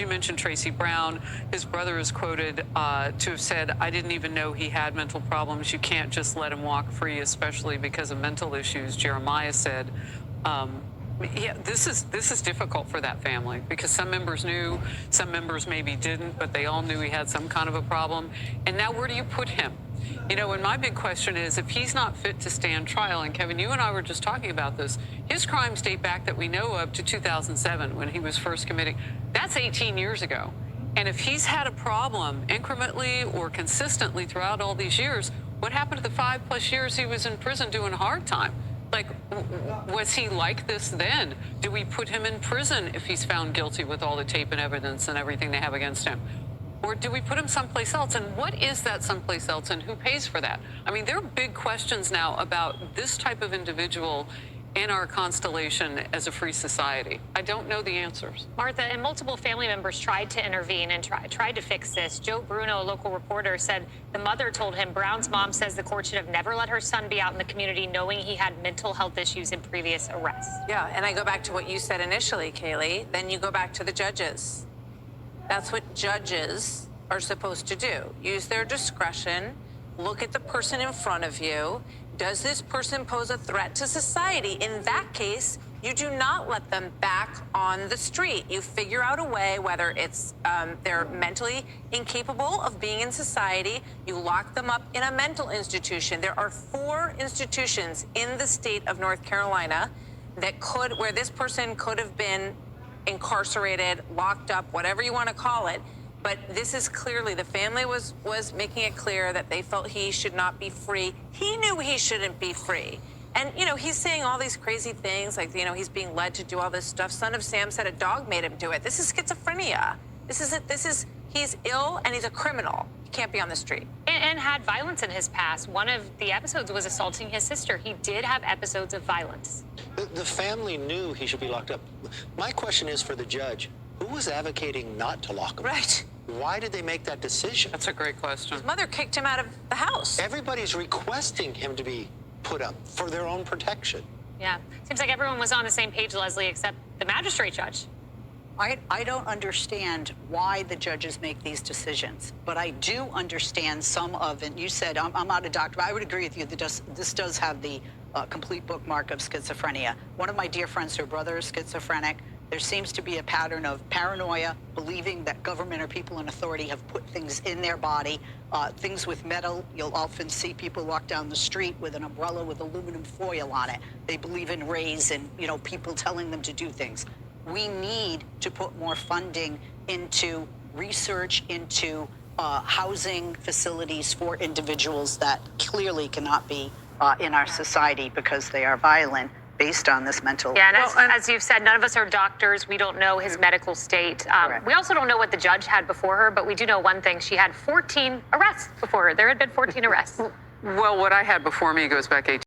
You mentioned Tracy Brown. His brother is quoted to have said, "I didn't even know he had mental problems. You can't just let him walk free, especially because of mental issues," Jeremiah said. Yeah, this is difficult for that family because some members knew, some members maybe didn't, but they all knew he had some kind of a problem. And now where do you put him? You know, and my big question is, if he's not fit to stand trial, and Kevin, you and I were just talking about this, his crimes date back that we know of to 2007 when he was first committing. That's 18 years ago. And if he's had a problem incrementally or consistently throughout all these years, what happened to the 5+ years he was in prison doing hard time? Like, was he like this then? Do we put him in prison if he's found guilty with all the tape and evidence and everything they have against him? Or do we put him someplace else? And what is that someplace else, and who pays for that? I mean, there are big questions now about this type of individual in our constellation as a free society. I don't know the answers. Martha, and multiple family members tried to intervene and tried to fix this. Joe Bruno, a local reporter, said the mother told him Brown's mom says the court should have never let her son be out in the community knowing he had mental health issues in previous arrests. Yeah, and I go back to what you said initially, Kaylee. Then you go back to the judges. That's what judges are supposed to do. Use their discretion, look at the person in front of you. Does this person pose a threat to society? In that case, you do not let them back on the street. You figure out a way, whether it's they're mentally incapable of being in society, you lock them up in a mental institution. There are 4 institutions in the state of North Carolina that where this person could have been incarcerated, locked up, whatever you want to call it. But this is clearly, the family was making it clear that they felt he should not be free. He knew he shouldn't be free. And, you know, he's saying all these crazy things, like, you know, he's being led to do all this stuff. Son of Sam said a dog made him do it. This is schizophrenia. He's ill and he's a criminal. He can't be on the street. And had violence in his past. One of the episodes was assaulting his sister. He did have episodes of violence. The family knew he should be locked up. My question is for the judge. Who was advocating not to lock him up? Right. Why did they make that decision? That's a great question. His mother kicked him out of the house. Everybody's requesting him to be put up for their own protection. Yeah. Seems like everyone was on the same page, Leslie, except the magistrate judge. I don't understand why the judges make these decisions, but I do understand some of it. You said, I'm not a doctor, but I would agree with you that this does have the complete bookmark of schizophrenia. One of my dear friends, her brother is schizophrenic. There seems to be a pattern of paranoia, believing that government or people in authority have put things in their body, things with metal. You'll often see people walk down the street with an umbrella with aluminum foil on it. They believe in rays and, you know, people telling them to do things. We need to put more funding into research, into housing facilities for individuals that clearly cannot be in our society because they are violent, based on this mental. Yeah, and as you've said, none of us are doctors. We don't know his medical state. We also don't know what the judge had before her, but we do know one thing. She had 14 arrests before her. There had been 14 arrests. Well, what I had before me goes back 18